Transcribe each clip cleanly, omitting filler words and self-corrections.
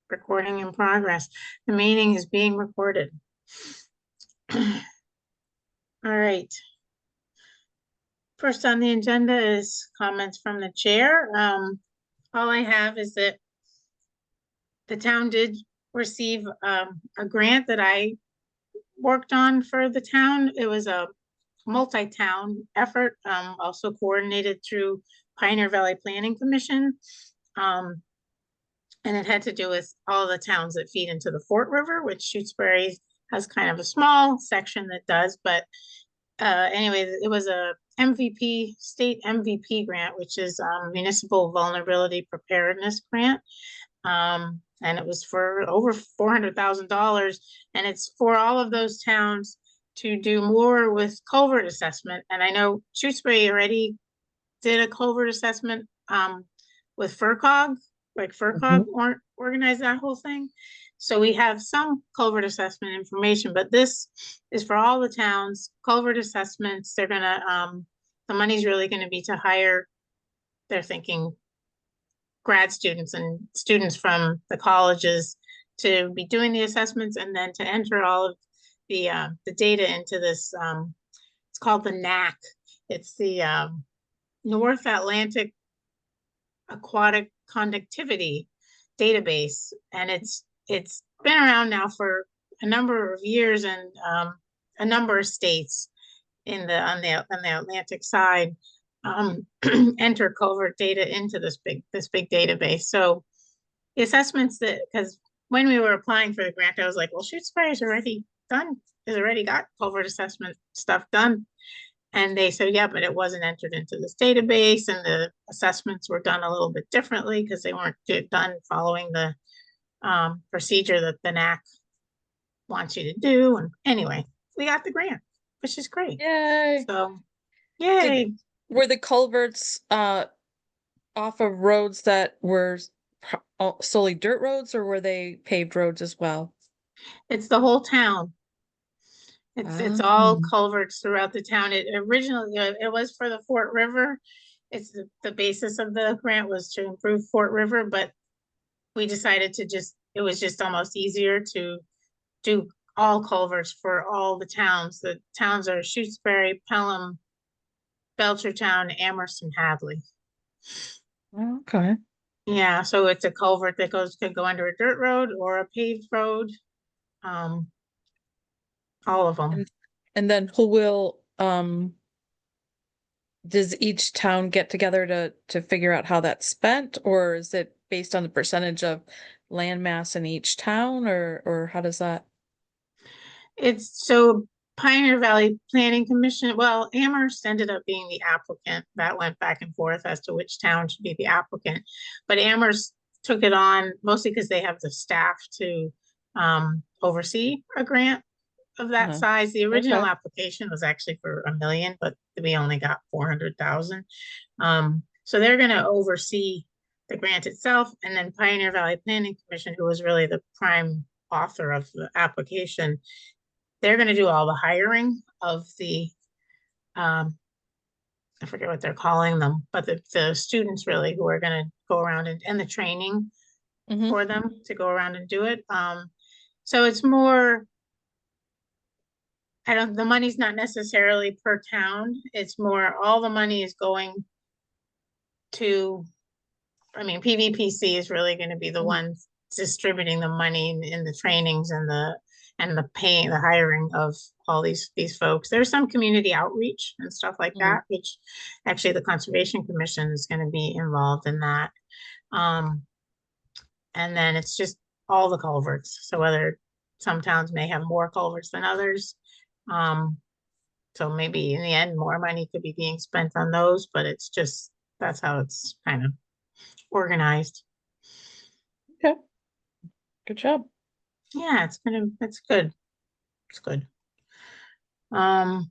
Recording in progress. The meeting is being recorded. All right. First on the agenda is comments from the chair. All I have is that the town did receive a grant that I worked on for the town. It was a multi-town effort, also coordinated through Pioneer Valley Planning Commission. And it had to do with all the towns that feed into the Fort River, which Shutesbury has kind of a small section that does, but anyway, it was a MVP, state MVP grant, which is Municipal Vulnerability Preparedness Grant. And it was for over $400,000, and it's for all of those towns to do more with culvert assessment. And I know Shutesbury already did a culvert assessment with FERCog, like FERCog organized that whole thing. So we have some culvert assessment information, but this is for all the towns, culvert assessments. They're gonna, the money's really gonna be to hire, they're thinking grad students and students from the colleges to be doing the assessments and then to enter all of the data into this, it's called the NAC. It's the North Atlantic Aquatic Conductivity Database, and it's been around now for a number of years, and a number of states in the on the Atlantic side enter culvert data into this big database. So the assessments that, because when we were applying for the grant, I was like, well, Shutesbury's already done, has already got culvert assessment stuff done. And they said, yeah, but it wasn't entered into this database, and the assessments were done a little bit differently because they weren't done following the procedure that the NAC wants you to do. And anyway, we got the grant, which is great. Yay! So, yay! Were the culverts off of roads that were solely dirt roads, or were they paved roads as well? It's the whole town. It's all culverts throughout the town. It originally, it was for the Fort River. It's the basis of the grant was to improve Fort River, but we decided to just, it was just almost easier to do all culverts for all the towns. The towns are Shutesbury, Pelham, Belchertown, Amherst, and Hadley. Okay. Yeah, so it's a culvert that could go under a dirt road or a paved road. All of them. And then who will does each town get together to figure out how that's spent, or is it based on the percentage of land mass in each town, or how does that? It's so Pioneer Valley Planning Commission, well, Amherst ended up being the applicant. That went back and forth as to which town should be the applicant. But Amherst took it on mostly because they have the staff to oversee a grant of that size. The original application was actually for $1 million, but we only got 400,000. So they're going to oversee the grant itself, and then Pioneer Valley Planning Commission, who was really the prime author of the application, they're going to do all the hiring of the I forget what they're calling them, but the students really who are going to go around and the training for them to go around and do it. So it's more, the money's not necessarily per town. It's more, all the money is going to, I mean, PVPC is really going to be the ones distributing the money in the trainings and the paying, the hiring of all these folks. There's some community outreach and stuff like that, which actually the Conservation Commission is going to be involved in that. And then it's just all the culverts. So whether some towns may have more culverts than others. So maybe in the end, more money could be being spent on those, but it's just, that's how it's kind of organized. Okay. Good job. Yeah, it's good. It's good. And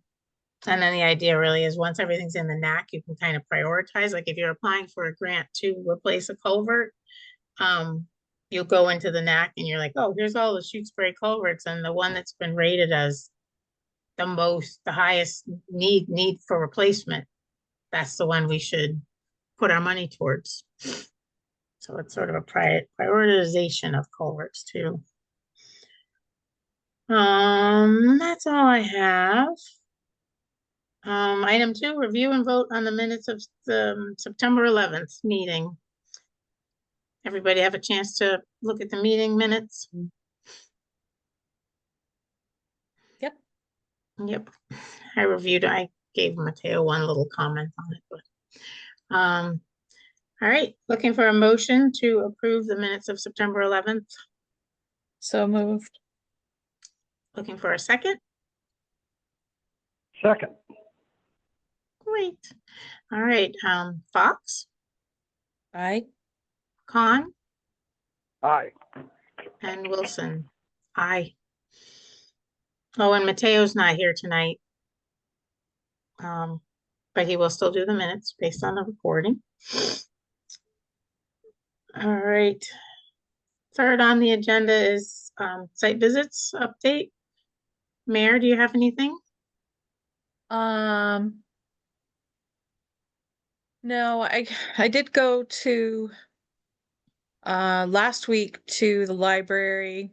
then the idea really is once everything's in the NAC, you can kind of prioritize. Like if you're applying for a grant to replace a culvert, you'll go into the NAC and you're like, oh, here's all the Shutesbury culverts, and the one that's been rated as the highest need for replacement, that's the one we should put our money towards. So it's sort of a prioritization of culverts too. That's all I have. Item 2, review and vote on the minutes of the September 11th meeting. Everybody have a chance to look at the meeting minutes? Yep. Yep. I gave Mateo one little comment on it, but, all right, looking for a motion to approve the minutes of September 11th. So moved. Looking for a second? Second. Great. All right, Fox, Aye. Khan, Aye. and Wilson. Aye. Oh, and Mateo's not here tonight. But he will still do the minutes based on the recording. All right. Third on the agenda is site visits update. Mayor, do you have anything? No, I did go to last week to the library.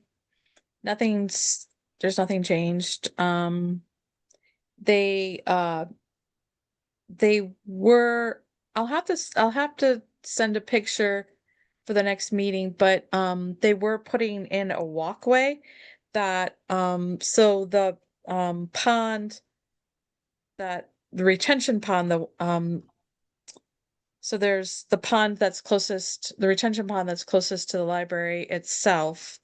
There's nothing changed. They were, I'll have to send a picture for the next meeting, but they were putting in a walkway that so the pond, that the retention pond, so there's the pond that's closest, the retention pond that's closest to the library itself,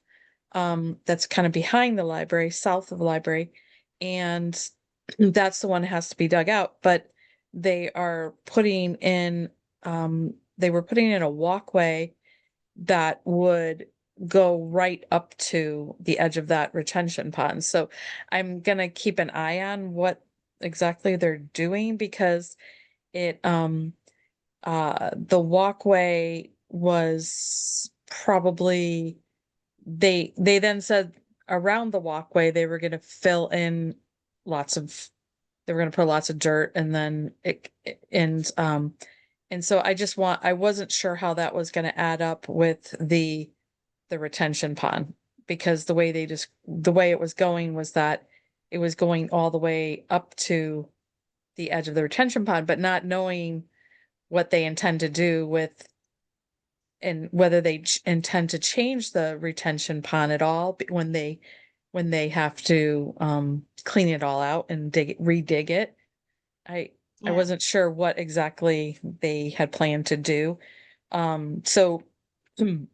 that's kind of behind the library, south of the library, and that's the one that has to be dug out. But they are putting in, they were putting in a walkway that would go right up to the edge of that retention pond. So I'm gonna keep an eye on what exactly they're doing, because it the walkway was probably, they then said around the walkway they were going to fill in they were going to put lots of dirt, and then and so I wasn't sure how that was going to add up with the retention pond, because the way it was going was that it was going all the way up to the edge of the retention pond, but not knowing what they intend to do with, and whether they intend to change the retention pond at all when they have to clean it all out and redig it. I Yeah. wasn't sure what exactly they had planned to do. So it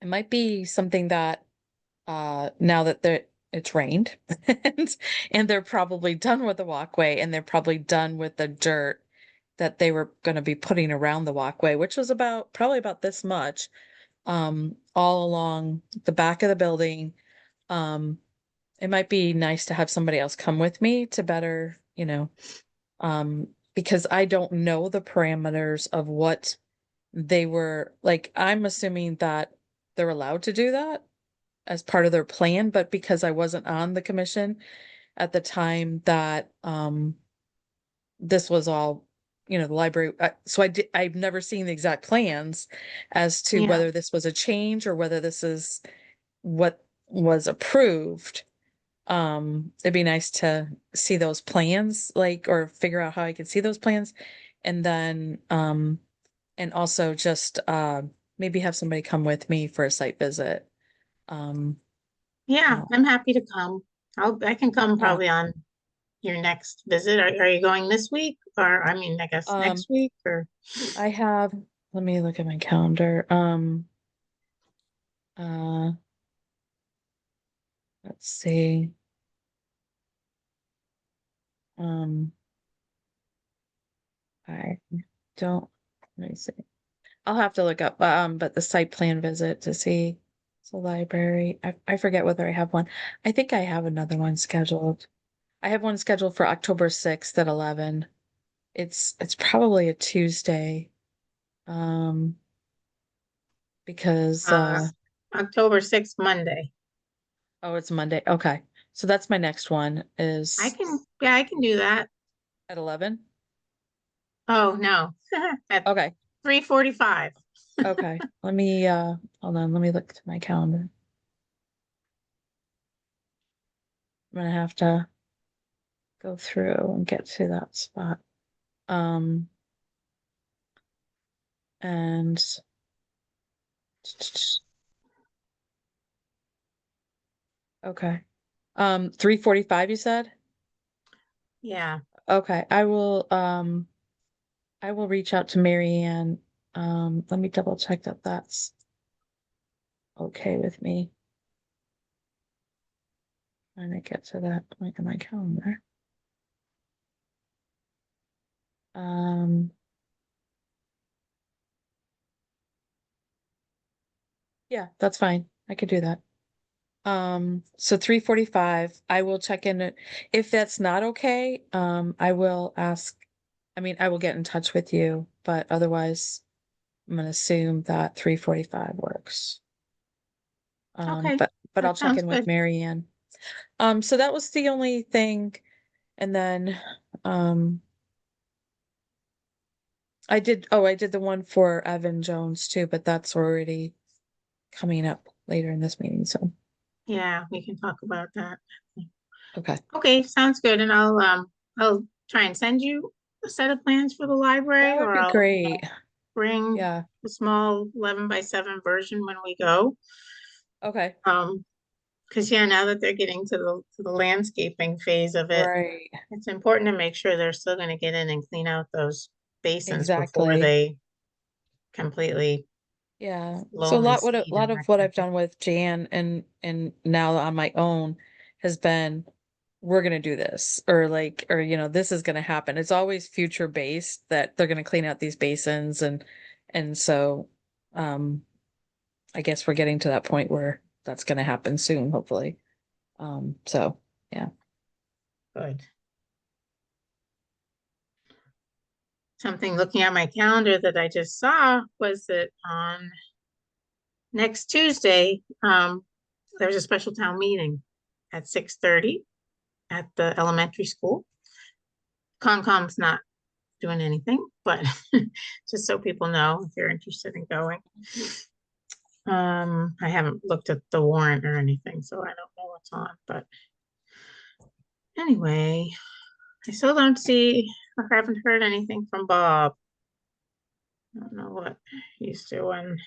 might be something that now that it's rained and they're probably done with the walkway, and they're probably done with the dirt that they were going to be putting around the walkway, which was probably about this much, all along the back of the building. It might be nice to have somebody else come with me to better, because I don't know the parameters of what they were like. I'm assuming that they're allowed to do that as part of their plan, but because I wasn't on the commission at the time that this was all, the library, so I've never seen the exact plans as to Yeah. whether this was a change or whether this is what was approved. It'd be nice to see those plans, or figure out how I could see those plans, and then and also just maybe have somebody come with me for a site visit. Yeah, I'm happy to come. I can come Yeah. probably on your next visit. Are you going this week? Or, I mean, I guess next week or? I have, let me look at my calendar. Uh, let's see. Um, I don't, let me see. I'll have to look up, but the site plan visit to see the library. I forget whether I have one. I think I have another one scheduled. I have one scheduled for October 6th at 11. It's probably a Tuesday. Because October 6th, Monday. oh, it's Monday. Okay. So that's my next one I is can do that. at 11. Oh, no. At Okay. 3:45. Okay, let me, hold on, let me look to my calendar. I'm gonna have to go through and get to that spot. Um, and okay. 3:45 you said? Yeah, Okay, I will reach out to Mary Ann. Let me double check that that's okay with me. When I get to that point in my calendar. Um, yeah, that's fine. I could do that. So 3:45, I will check in if that's not okay, I will ask, I mean, I will get in touch with you, but otherwise I'm gonna assume that 3:45 works. okay, But I'll that check sounds in with good. Mary Ann. So that was the only thing. And then um I did the one for Evan Jones too, but that's already coming up later in this meeting, so Yeah, we can talk about that. okay. Okay, sounds good, and I'll try and send you a set of plans for the That library, would or be I'll great. bring Yeah. a small 11 by 7 version when we go. Okay. Because yeah, now that they're getting to the landscaping phase of it, Right. it's important to make sure they're still gonna get in and clean out those basins before Exactly. they completely Yeah. So loam and a seed lot and of that what kind I've of thing. done with Jan and now on my own has been we're gonna do this or this is gonna happen. It's always future based that they're gonna clean out these basins and so um I guess we're getting to that point where that's gonna happen soon, hopefully. So yeah. Good. Something looking at my calendar that I just saw was that on next Tuesday, there's a special town meeting at 6:30 at the elementary school. Concom's not doing anything, but just so people know if you're interested in going. I haven't looked at the warrant or anything, so I don't know what's on, but anyway, I still don't see or haven't heard anything from Bob. I don't know what he's doing.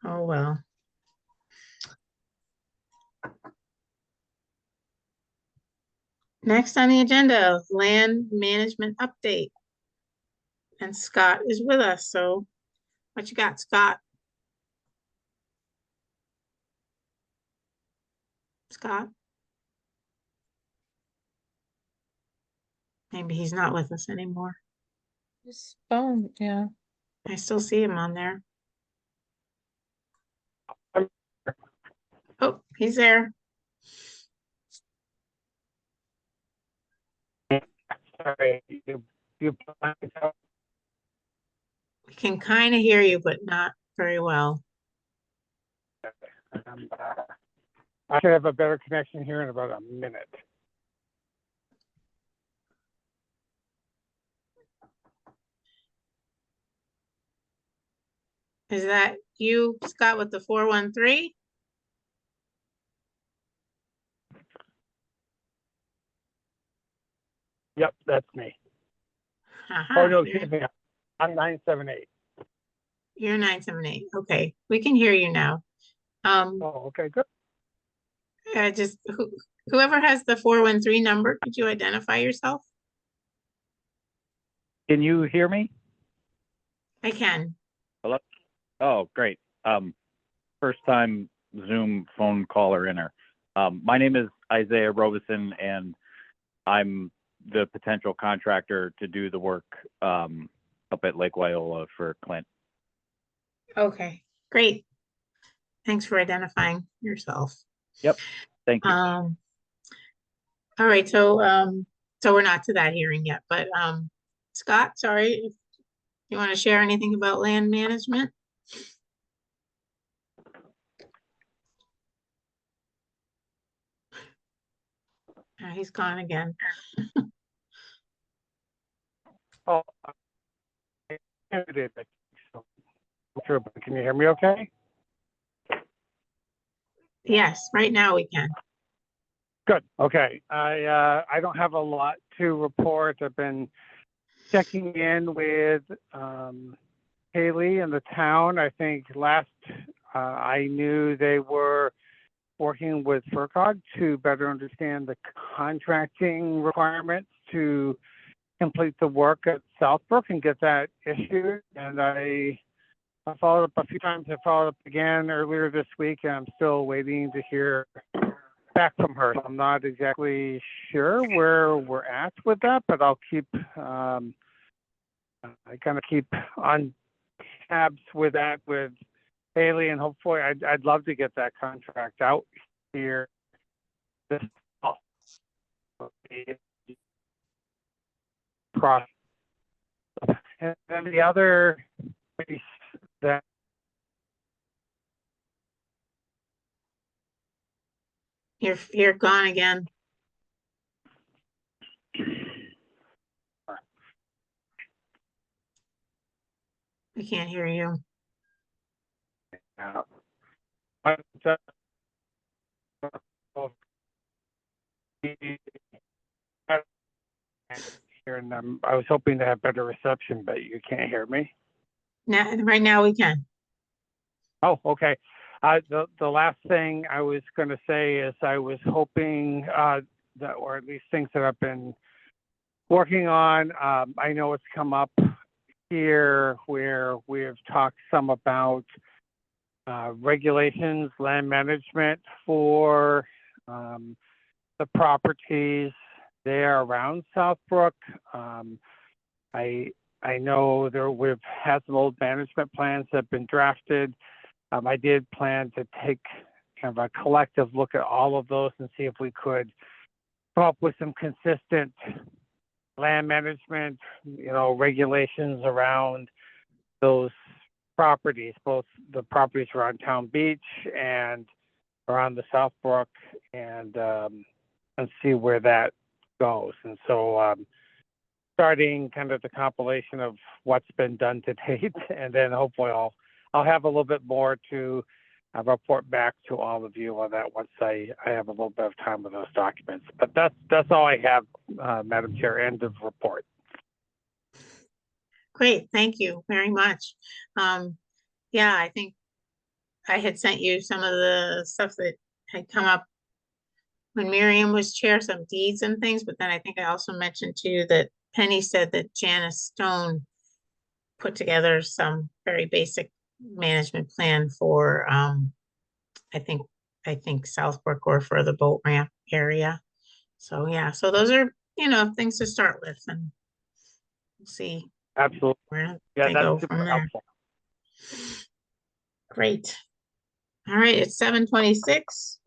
Oh, well. Next on the agenda, land management update. And Scott is with us, so what you got, Scott? Scott? Maybe he's not with us anymore. His phone, yeah. I still see him on there. Oh, he's there. Sorry, you We can kind of hear you, but not very well. I should have a better connection here in about a minute. Is that you, Scott, with the 413? Yep, that's me. Oh, no, excuse me. I'm 978. You're 978. Okay, we can hear you now. Oh, okay, good. Just whoever has the 413 number, could you identify yourself? Can you hear me? I can. Hello? Oh, great. First time Zoom phone caller inner. My name is Isaiah Robeson, and I'm the potential contractor to do the work up at Lake Wyola for Clint. Okay, great. Thanks for identifying yourself. Yep. Thank you. All right, so we're not to that hearing yet, but Scott, sorry, if you want to share anything about land management? He's gone again. Oh, It is. So, sure, but can you hear me okay? Yes, right now we can. Good. Okay. I don't have a lot to report. I've been checking in with Haley and the town. I think last I knew they were working with FERCog to better understand the contracting requirements to complete the work at Southbrook and get that issued. And I followed up a few times. I followed up again earlier this week, and I'm still waiting to hear back from her. So I'm not exactly sure where we're at with that, but I'll keep I kind of keep on tabs with that with Haley, and hopefully I'd love to get that contract out here this fall. Cross. And then the other piece that You're gone again. I can't hear you. but, here, and I was hoping to have better reception, but you can't hear me. Now, right now we can. Oh, okay. The last thing I was going to say is I was hoping that, or at least things that I've been working on. I know it's come up here where we've talked some about regulations, land management for the properties there around Southbrook. I know we've had some old management plans that have been drafted. I did plan to take kind of a collective look at all of those and see if we could come up with some consistent land management, regulations around those properties, both the properties around Town Beach and around the Southbrook, and see where that goes. And so starting kind of the compilation of what's been done to date, and then hopefully I'll have a little bit more to report back to all of you on that once I have a little bit of time with those documents. But that's all I have, Madam Chair. End of report. Great, thank you very much. Yeah, I think I had sent you some of the stuff that had come up when Miriam was chair, some deeds and things, but then I think I also mentioned to you that Penny said that Janice Stone put together some very basic management plan for I think Southbrook or for the boat ramp area. So yeah, so those are, things to start with, and we'll see Absolutely. where Yeah, they that's go super from there. helpful. Great. All right, it's 7:26.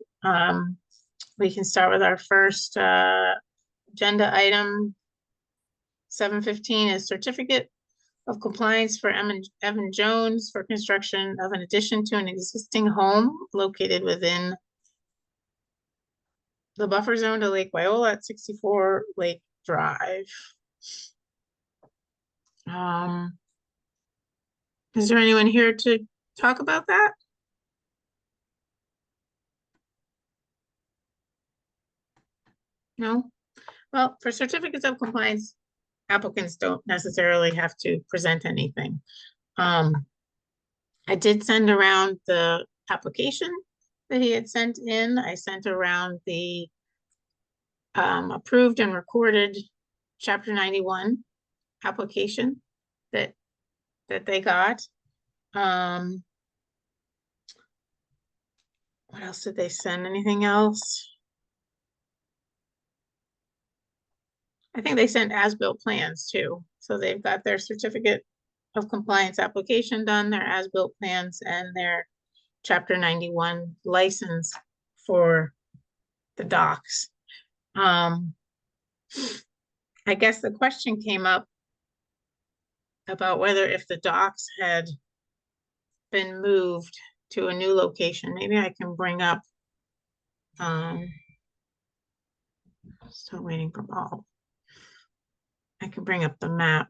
We can start with our first agenda item. 7:15 is certificate of compliance for Evan Jones for construction of an addition to an existing home located within the buffer zone to Lake Wyola at 64 Lake Drive. Is there anyone here to talk about that? No? Well, for certificates of compliance, applicants don't necessarily have to present anything. I did send around the application that he had sent in. I sent around the approved and recorded Chapter 91 application that they got. What else did they send? Anything else? I think they sent as-built plans too. So they've got their certificate of compliance application done, their as-built plans, and their Chapter 91 license for the docks. I guess the question came up about whether if the docks had been moved to a new location. Maybe I can bring up, still waiting for Paul. I can bring up the map.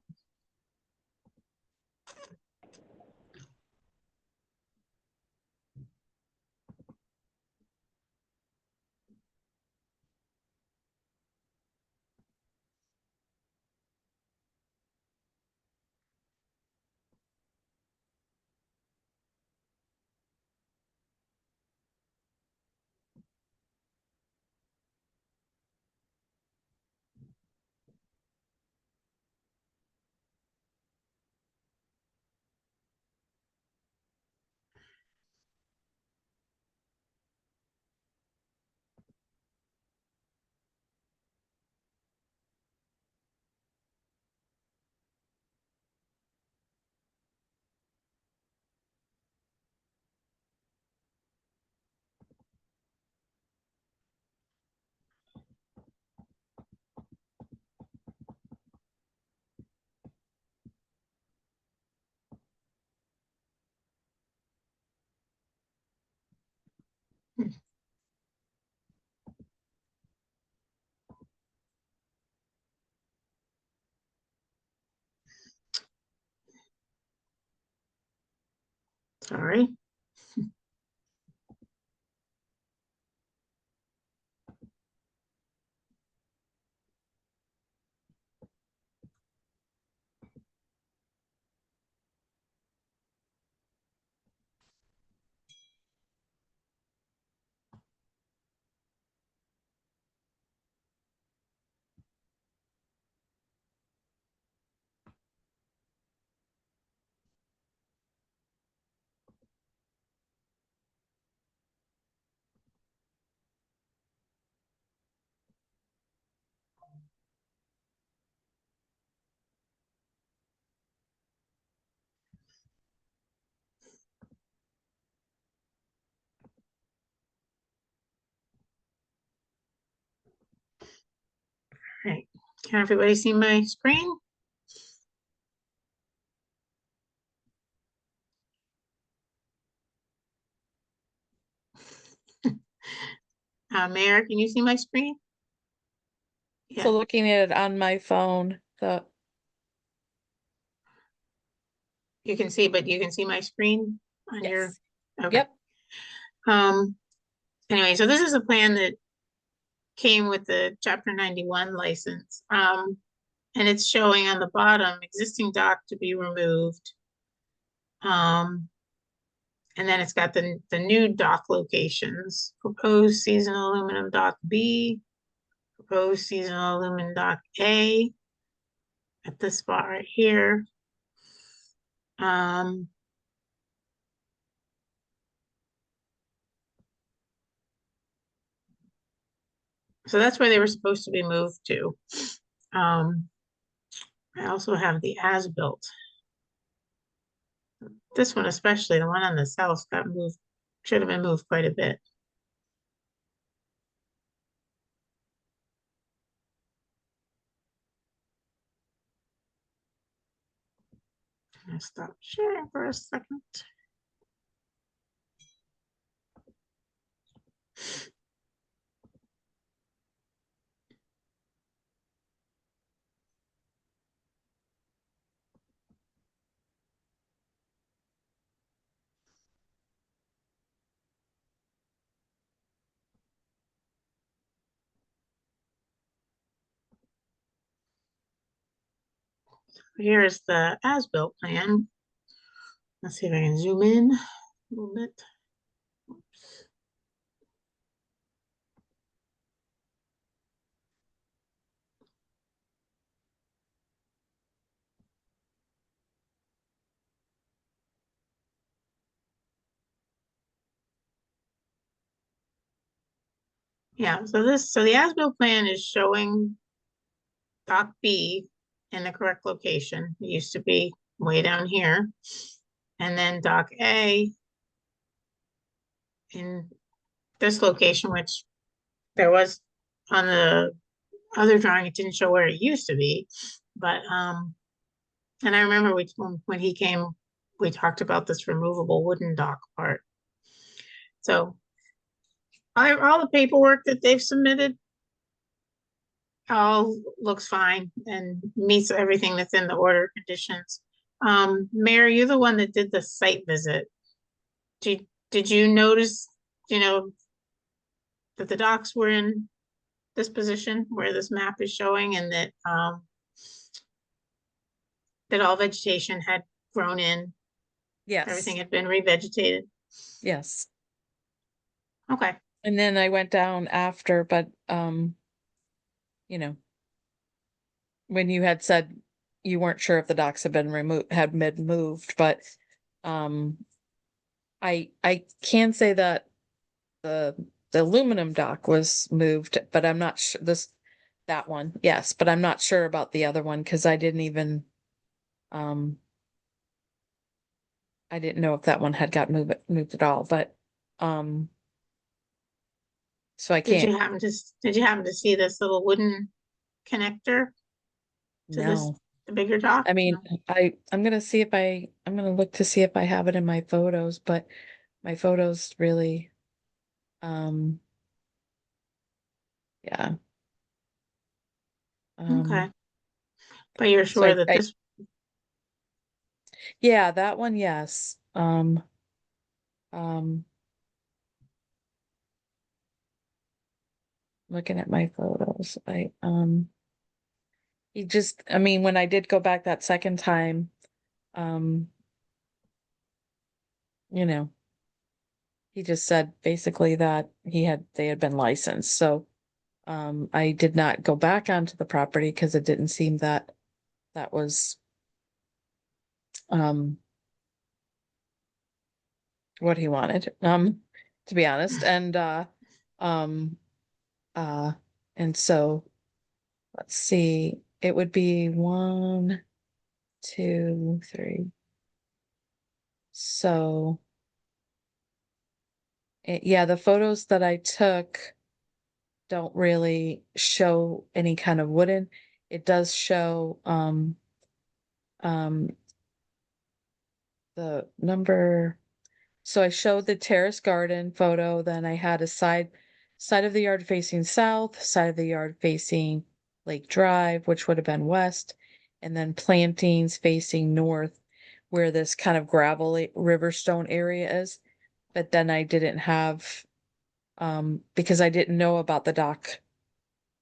Sorry. Right. Can everybody see my screen? Mayor, can you see my screen? So Yeah, looking at it on my phone, you can see, but you can see my screen on your, yes, okay. yep, Um, anyway, so this is a plan that came with the chapter 91 license. And it's showing on the bottom, existing dock to be removed. And then it's got the new dock locations, proposed seasonal aluminum dock B, proposed seasonal aluminum dock A at this spot right here. Um, so that's where they were supposed to be moved to. I also have the as-built. This one especially, the one on the south got moved, should have been moved quite a bit. I'm gonna stop sharing for a second. Here's the as-built plan. Let's see if I can zoom in a little bit. Oops. Yeah, so the as-built plan is showing dock B in the correct location. It used to be way down here. And then dock A in this location, which there was on the other drawing, it didn't show where it used to be. But and I remember when he came, we talked about this removable wooden dock part. So all the paperwork that they've submitted all looks fine and meets everything that's in the order conditions. Mary, you're the one that did the site visit. Did you notice, you know, that the docks were in this position where this map is showing and that all vegetation had grown in, yes, everything had been revegetated? yes. Okay, And then I went down after, but, you know, when you had said you weren't sure if the docks had been moved, but, I can say that the aluminum dock was moved, but I'm not sure that one, yes, but I'm not sure about the other one because I didn't even, um, I didn't know if that one had got moved at all, but, so I can't, did you happen to see this little wooden connector to this, no. the bigger dock? I mean, No. I'm gonna see if I'm gonna look to see if I have it in my photos, but my photos really, um, yeah. Okay, Um, but you're so sure that this, yeah, that one, yes. Um. Looking at my photos, he just, I mean, when I did go back that second time, um, you know, he just said basically that they had been licensed, so, I did not go back onto the property because it didn't seem that that was, um, what he wanted, to be honest, um, uh, and so, let's see, it would be 1, 2, 3. So, yeah, the photos that I took don't really show any kind of wooden. It does show um the number. So I showed the terrace garden photo, then I had a side of the yard facing south, side of the yard facing Lake Drive, which would have been west, and then plantings facing north, where this kind of gravelly riverstone area is. But then I didn't have, because I didn't know about the dock.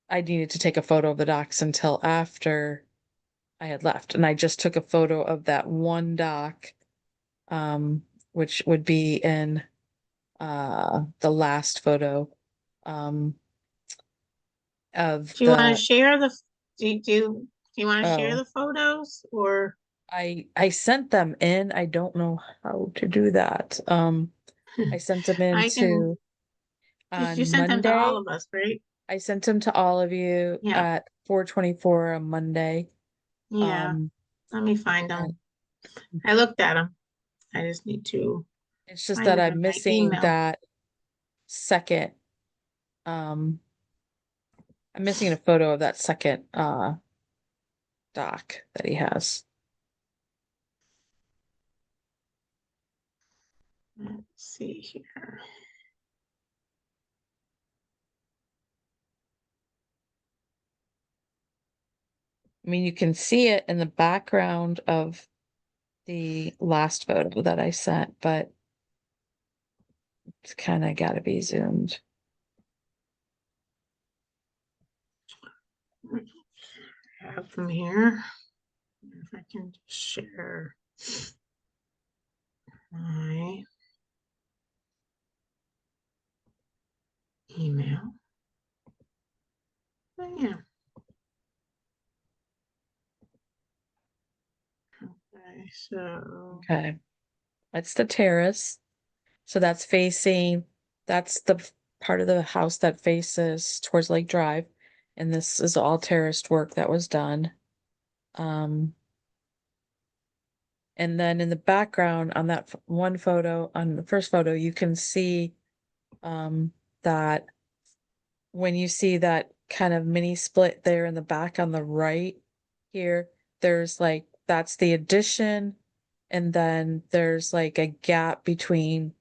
I needed to take a photo of the docks until after I had left, and I just took a photo of that one dock, which would be in the last photo um of Do you want to the share the, do you want to share oh the photos or? I sent them in. I don't know how to do that. I sent them in I can, to you on sent them to all Monday. of us, right? I sent them to all of you Yeah, at 4:24 on Monday. yeah. Um Let me find and them. I looked at them. I just need to it's just find that them I'm in my missing email. that second um I'm missing a photo of that second doc that he has. Let's see here. I mean, you can see it in the background of the last photo that I sent, but it's kind of got to be zoomed. I have them here. If I can share my email. Oh, yeah. Okay, so Okay. That's the terrace. So that's the part of the house that faces towards Lake Drive. And this is all terraced work that was done. Um, and then in the background on that one photo, on the first photo, you can see that when you see that kind of mini split there in the back on the right here, there's like, that's the addition. And then there's like a gap between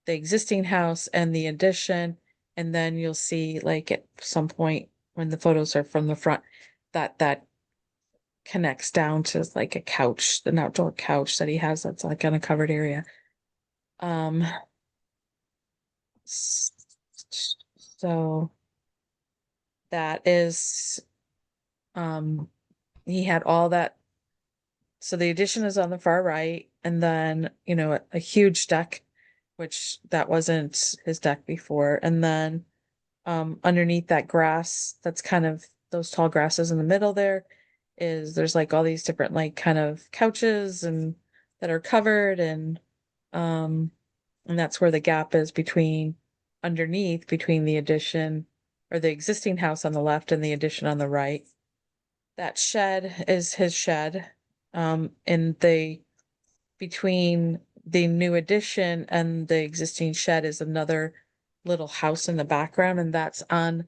the existing house and the addition. And then you'll see like at some point when the photos are from the front, that connects down to like a couch, an outdoor couch that he has that's like on a covered area. Um, so that is, um, he had all that. So the addition is on the far right, and then, you know, a huge deck, which that wasn't his deck before. And then underneath that grass, that's kind of those tall grasses in the middle there, there's like all these different like kind of couches and that are covered, um and that's where the gap is between the addition or the existing house on the left and the addition on the right. That shed is his shed. And between the new addition and the existing shed is another little house in the background, and that's on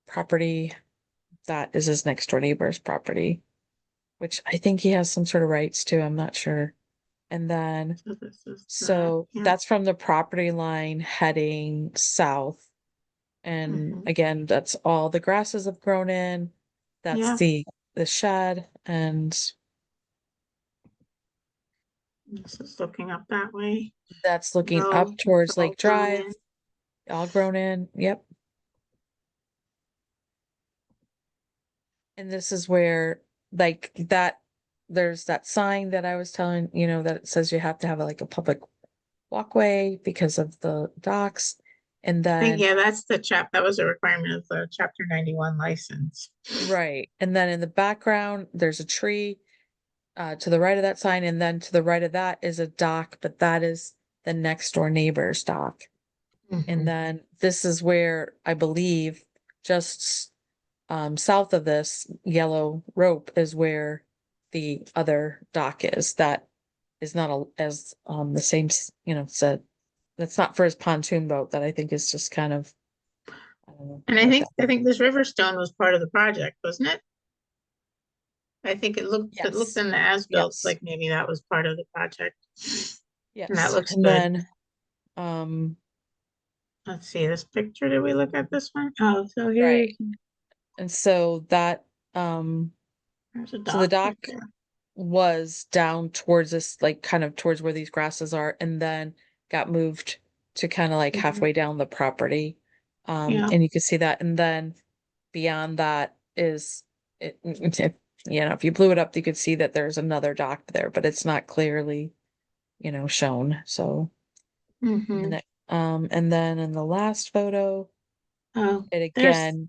property that is his next door neighbor's property, which I think he has some sort of rights to. I'm not sure. And then, so this is that. so Yeah. that's from the property line heading south. And Mhm. again, that's all the grasses have grown in. That's Yeah. the shed, and This is looking up that way. That's looking No, up it's towards all Lake grown Drive, in. all grown in, yep. And this is where, like, that, there's that sign that I was telling, you know, that it says you have to have like a public walkway because of the docks. And I think, then, yeah, that's that was a requirement of the chapter 91 license. right, and then in the background, there's a tree to the right of that sign, and then to the right of that is a dock, but that is the next door neighbor's dock. Mhm. And then this is where I believe just south of this yellow rope is where the other dock is. That is not as the same, you know, said that's not for his pontoon boat. That I think is just kind of. I don't know And I what think, that this Riverstone was part of the project, wasn't it? I think it looked Yes. in the as-built Yes. like maybe that was part of the project. Yes. And that looks And good. then, um, Let's see, this picture, did we look at this one? Oh, so here, right. And so that, there's a so the dock right dock there. was down towards this, like kind of towards where these grasses are, and then got moved to kind of like Mhm. halfway down the property. Yeah. And you can see that, and then beyond that is you know, if you blew it up, you could see that there's another dock there, but it's not clearly, you know, shown. So, Mhm. and then in the last photo, Oh, it there's, again,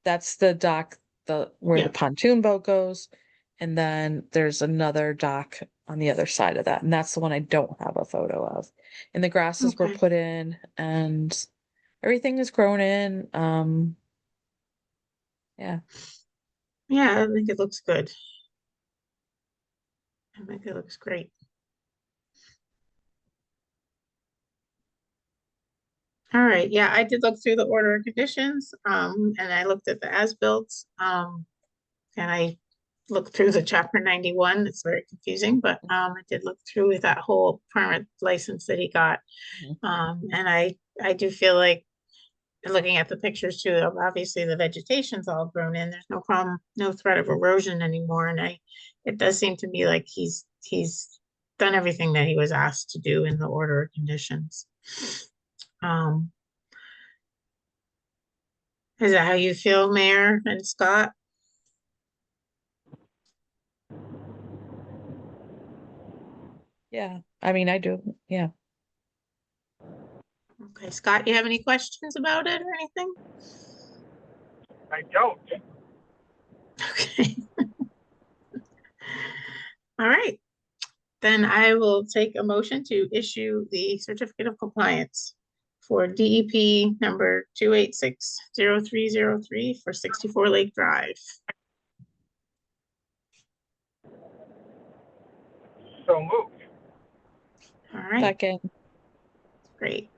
that's the dock, where yeah, the pontoon boat goes. And then there's another dock on the other side of that. And that's the one I don't have a photo of. And the grasses were okay. put in and everything is grown in. Yeah. Yeah, I think it looks good. I think it looks great. All right, yeah, I did look through the order of conditions, and I looked at the as-built, and I looked through the chapter 91. It's very confusing, but I did look through with that whole permit license that he got. Mhm. And I do feel like looking at the pictures too, obviously the vegetation's all grown in. There's no problem, no threat of erosion anymore. And it does seem to me like he's done everything that he was asked to do in the order of conditions. Um, is that how you feel, Mayor and Scott? Yeah. I mean, I do. Yeah. Okay, Scott, you have any questions about it or anything? I don't. Okay. All right. Then I will take a motion to issue the certificate of compliance for DEP number 2860303 for 64 Lake Drive. So moved. All right, Second. great.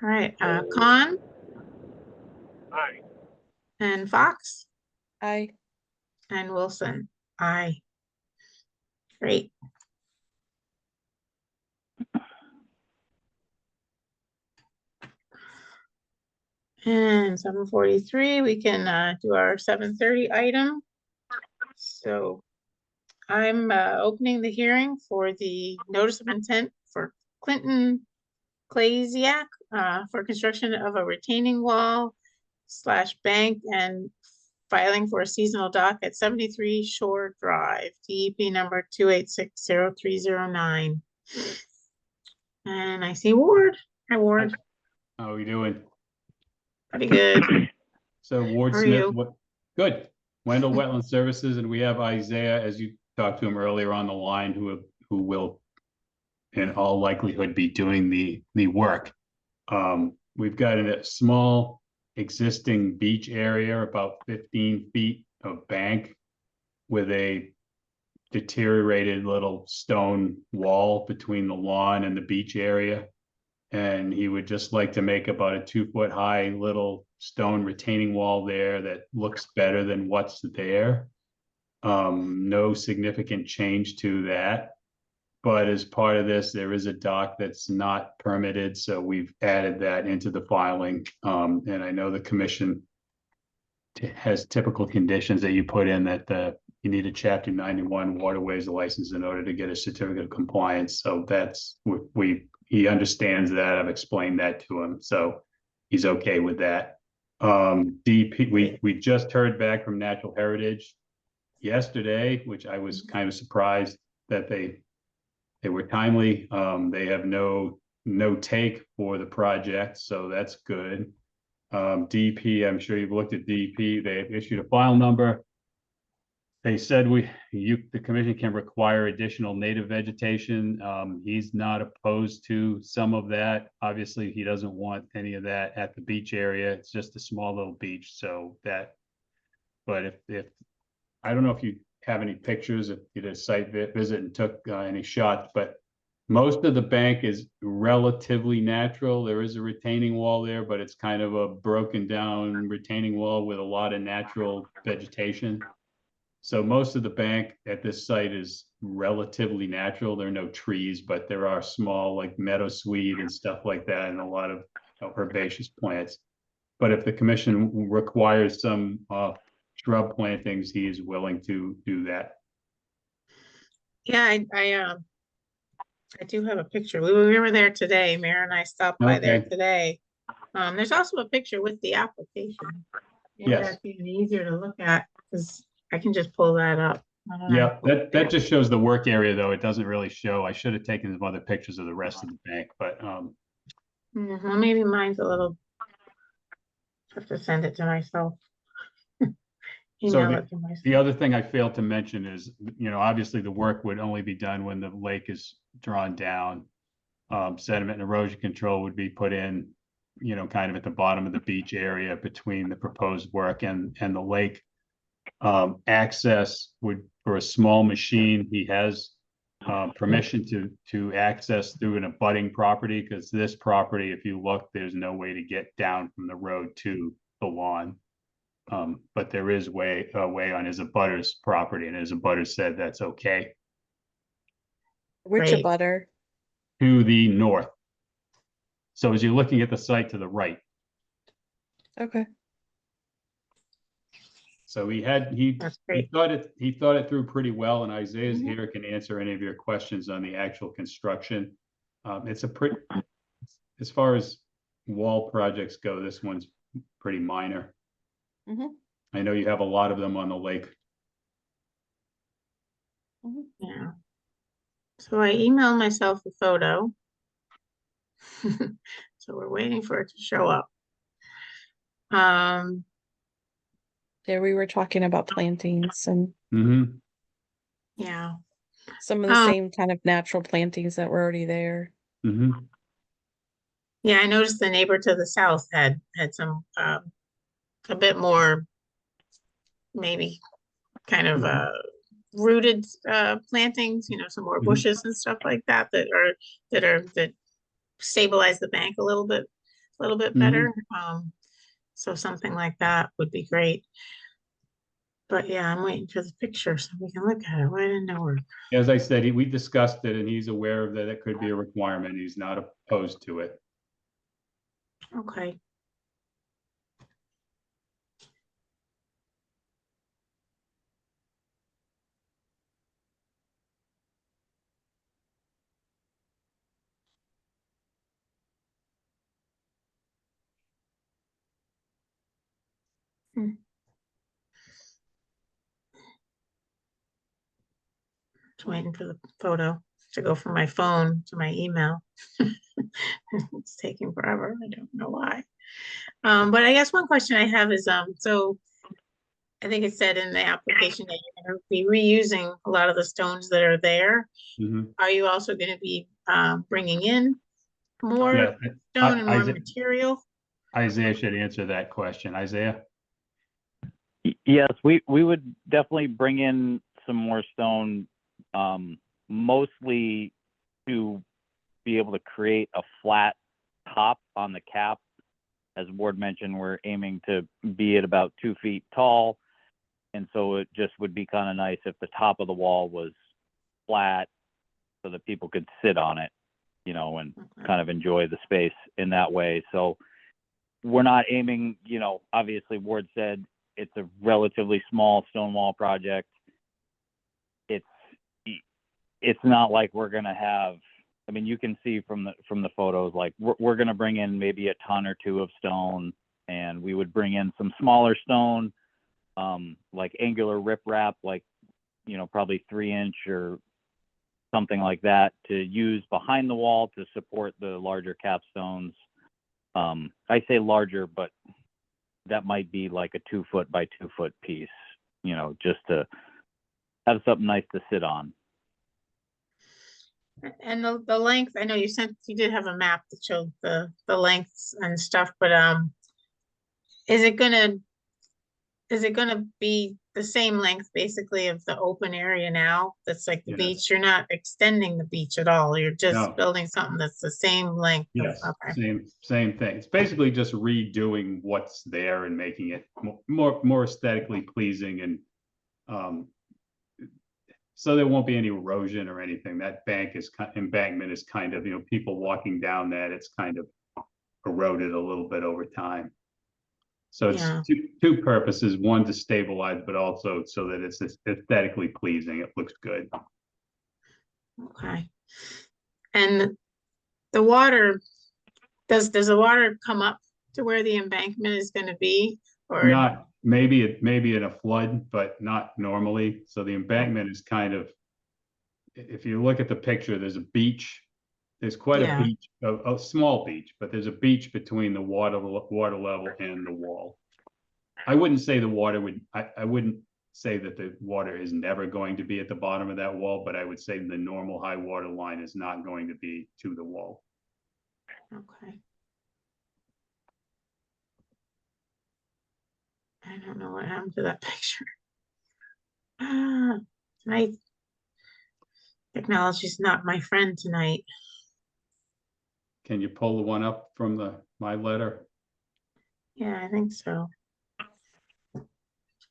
All right, Khan Aye. and Fox I. and Wilson. Aye. Great. And 7:43, we can do our 7:30 item. So I'm opening the hearing for the notice of intent for Clinton Klasiak for construction of a retaining wall / bank and filing for a seasonal dock at 73 Shore Drive, DEP number 2860309. And I see Ward. Hi, Ward. How are we doing? Pretty good. So Ward How are Smith, you? what, good. Wendell Wetland Services, and we have Isaiah, as you talked to him earlier on the line, who will in all likelihood be doing the work. We've got a small existing beach area, about 15 feet of bank with a deteriorated little stone wall between the lawn and the beach area. And he would just like to make about a 2-foot high little stone retaining wall there that looks better than what's there. No significant change to that. But as part of this, there is a dock that's not permitted, so we've added that into the filing. And I know the commission has typical conditions that you put in, that the you need a Chapter 91 waterways license in order to get a certificate of compliance. So that's, he understands that. I've explained that to him, so he's okay with that. DP, we just heard back from Natural Heritage yesterday, which I was kind of surprised that they were timely. They have no take for the project, so that's good. DP, I'm sure you've looked at DP. They issued a file number. They said the commission can require additional native vegetation. He's not opposed to some of that. Obviously, he doesn't want any of that at the beach area. It's just a small little beach, so that. But if I don't know if you have any pictures, if you did a site visit and took any shots, but most of the bank is relatively natural. There is a retaining wall there, but it's kind of a broken down retaining wall with a lot of natural vegetation. So most of the bank at this site is relatively natural. There are no trees, but there are small like meadowsweet and stuff like that, and a lot of herbaceous plants. But if the commission requires some shrub plantings, he is willing to do that. Yeah, I do have a picture. We were there today. Mayor and I stopped by there Okay. today. There's also a picture with the application. Maybe Yes. that's even easier to look at because I can just pull that up. I don't Yeah, know. that just shows the work area, though. It doesn't really show. I should have taken some other pictures of the rest of the bank, but Yeah, well, maybe mine's a little. Have to send it to myself. Email it to myself. the other thing I failed to mention is, obviously the work would only be done when the lake is drawn down. Sediment and erosion control would be put in, kind of at the bottom of the beach area between the proposed work and the lake. Access would, for a small machine, he has permission to access through an abutting property, because this property, if you look, there's no way to get down from the road to the lawn. But there is a way on his abutter's property, and his abutter said that's okay. Which Great. abutter? To the north. So as you're looking at the site to the right. Okay. So he That's great. thought it through pretty well, and Isaiah's Mhm. here, can answer any of your questions on the actual construction. It's a pretty, as far as wall projects go, this one's pretty minor. Mhm. I know you have a lot of them on the lake. Yeah. So I emailed myself a photo. So we're waiting for it to show up. There we were talking about plantings and Mm-hmm. Yeah. some of the Um, same kind of natural plantings that were already there. Mm-hmm. Yeah, I noticed the neighbor to the south had some a bit more maybe kind of rooted plantings, some more Mhm. bushes and stuff like that that stabilize the bank a little bit better. So something like that would be great. But yeah, I'm waiting for the picture so we can look at it. Why didn't it work? As I said, we discussed it, and he's aware of that it could be a requirement. He's not opposed to it. Okay. Just waiting for the photo to go from my phone to my email. It's taking forever. I don't know why. But I guess one question I have is, so I think it said in the application that you're gonna be reusing a lot of the stones that are there. Mhm. Are you also gonna be, bringing in more Yeah, stone and more Isaiah- material? Isaiah should answer that question. Isaiah? Yes, we would definitely bring in some more stone, mostly to be able to create a flat top on the cap. As Ward mentioned, we're aiming to be at about 2 feet tall. And so it just would be kind of nice if the top of the wall was flat so that people could sit on it, and Okay. kind of enjoy the space in that way. So we're not aiming, obviously Ward said it's a relatively small stone wall project. it's not like we're gonna have, I mean, you can see from the photos, like we're gonna bring in maybe a ton or two of stone, and we would bring in some smaller stone, like angular riprap, like, you know, probably 3-inch or something like that to use behind the wall to support the larger capstones. I say larger, but that might be like a 2-foot by 2-foot piece, you know, just to have something nice to sit on. And the length, I know you did have a map that showed the lengths and stuff, but is it gonna be the same length basically of the open area now? That's like the Yes. beach. You're not extending the beach at all. You're just No. building something that's the same length. Yes, Okay. same thing. It's basically just redoing what's there and making it more aesthetically pleasing, and so there won't be any erosion or anything. That embankment is kind of, you know, people walking down that, it's kind of eroded a little bit over time. So it's Yeah. two purposes: one, to stabilize, but also so that it's aesthetically pleasing. It looks good. Okay. And the water, does the water come up to where the embankment is gonna be? Or Not, maybe in a flood, but not normally. So the embankment is kind of, if you look at the picture, there's a beach. There's quite a Yeah. beach, a small beach, but there's a beach between the water level and the wall. I wouldn't say the water I wouldn't say that the water is never going to be at the bottom of that wall, but I would say the normal high water line is not going to be to the wall. Okay. I don't know what happened to that picture. Tonight, technology's not my friend tonight. Can you pull the one up from my letter? Yeah, I think so. It's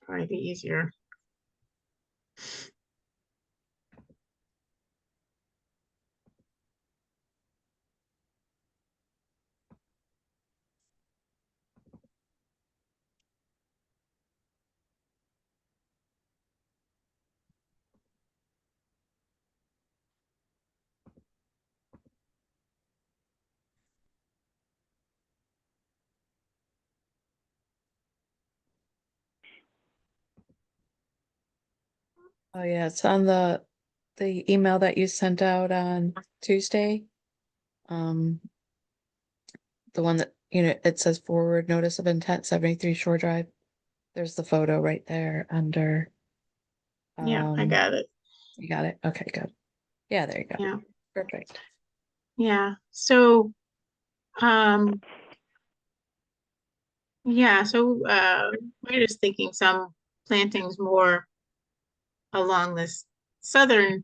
probably be easier. Oh yeah, it's on the email that you sent out on Tuesday. The one that, you know, it says forward notice of intent 73 Shore Drive. There's the photo right there under. Yeah, I got it. You got it? Okay, good. Yeah, there you go. Yeah. Perfect. Yeah, so, yeah, so, we're just thinking some plantings more along this southern,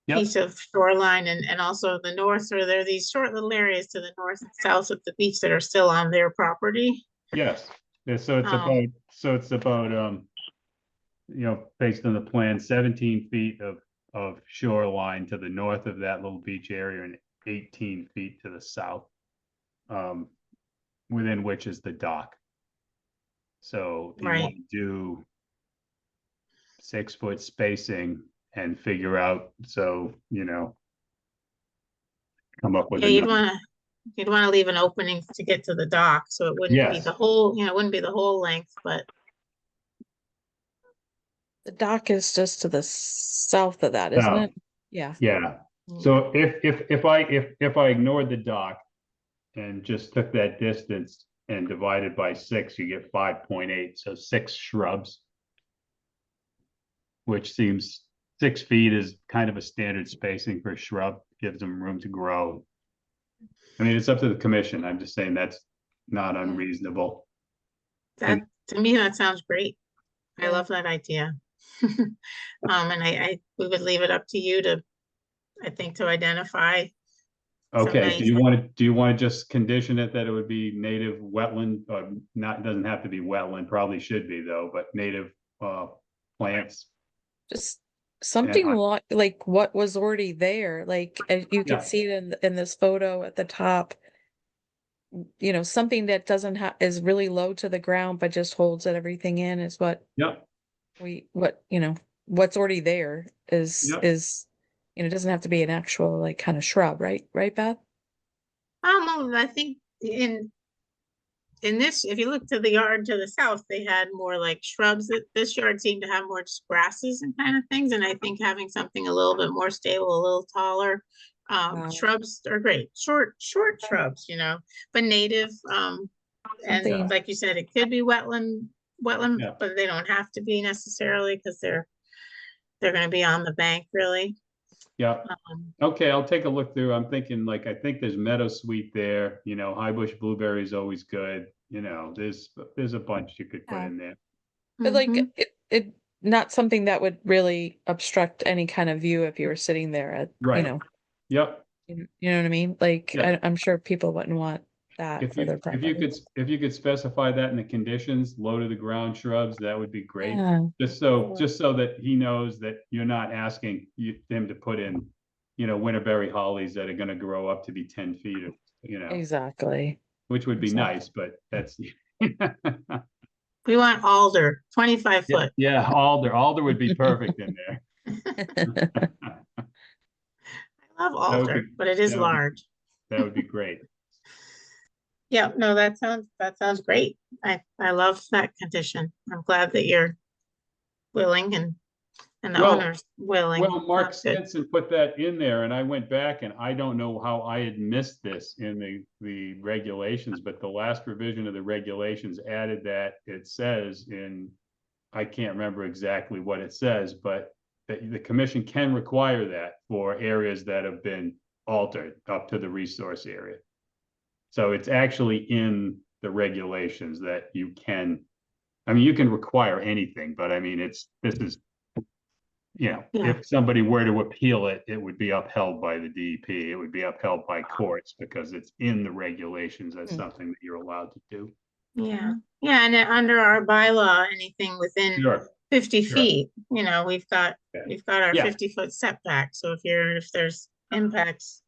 Yep. piece of shoreline and also the north, or there are these short little areas to the north and south of the beach that are still on their property. Yes. Yeah, so it's about, you know, based on the plan, 17 feet of shoreline to the north of that little beach area and 18 feet to the south, within which is the dock. So if you Right. want to do 6-foot spacing and figure out, so, you know, come up with Yeah, a you'd number. wanna leave an opening to get to the dock, so it wouldn't be Yes. the whole, it wouldn't be the whole length, but The dock is just to the south of that, isn't South. it? Yeah. Yeah. So if I ignored the dock and just took that distance and divided by 6, you get 5.8. So 6 shrubs, which seems 6 feet is kind of a standard spacing for a shrub, gives them room to grow. I mean, it's up to the commission. I'm just saying that's not unreasonable. that, to me, that sounds great. I Yeah. love that idea. And we would leave it up to you to, I think, to identify. Okay, nice- do you want to just condition it that it would be native wetland, not, doesn't have to be wetland, probably should be though, but native plants? Just something like what was already there, like you Yeah. can see it in this photo at the top. You know, something that doesn't have is really low to the ground, but just holds everything in is what Yep. you know, what's already there Yep. is, it doesn't have to be an actual like kind of shrub, right? Right, Beth? Well, I think in this, if you look to the yard to the south, they had more like shrubs. This yard seemed to have more just grasses and kind of things, and I think having something a little bit more stable, a little taller. Wow. Shrubs are great, short shrubs, but native, and Something- like you said, it could be wetland, Yeah. but they don't have to be necessarily, because they're gonna be on the bank, really. Yeah. Um, Okay, I'll take a look through. I'm thinking like, I think there's meadowsweet there, high bush blueberry is always good. There's a bunch you could put Yeah. in there. But like mhm. it not something that would really obstruct any kind of view if you were sitting there at, Right. Yep. you know what I mean? Like Yeah. I'm sure people wouldn't want that If for you, their if you property. if you could specify that in the conditions, low to the ground shrubs, that would be great. Yeah, Just so that he knows that you're not asking him to put in, Winterberry hollies that are gonna grow up to be 10 feet or, exactly. which would be Exactly. nice, but that's. We want alder, 25 Yeah, foot. yeah, alder would be perfect in there. I love That would alder, be- but it is that would be- large. That would be great. Yeah, no, that sounds great. I love that condition. I'm glad that you're willing and the Well- owner's willing. Well, Mark Sounds good. Stinson put that in there and I went back and I don't know how I had missed this in the regulations, but the last revision of the regulations added that it says I can't remember exactly what it says, but that the commission can require that for areas that have been altered up to the resource area. So it's actually in the regulations that you can require anything, but Yeah. if somebody were to appeal it, it would be upheld by the DEP. It would be upheld by courts because it's in the regulations as Hmm. something that you're allowed to do. Yeah, and under our bylaw, anything within Sure. 50 Sure. feet, we've got Yeah. our Yeah. 50-foot setback. So if there's impacts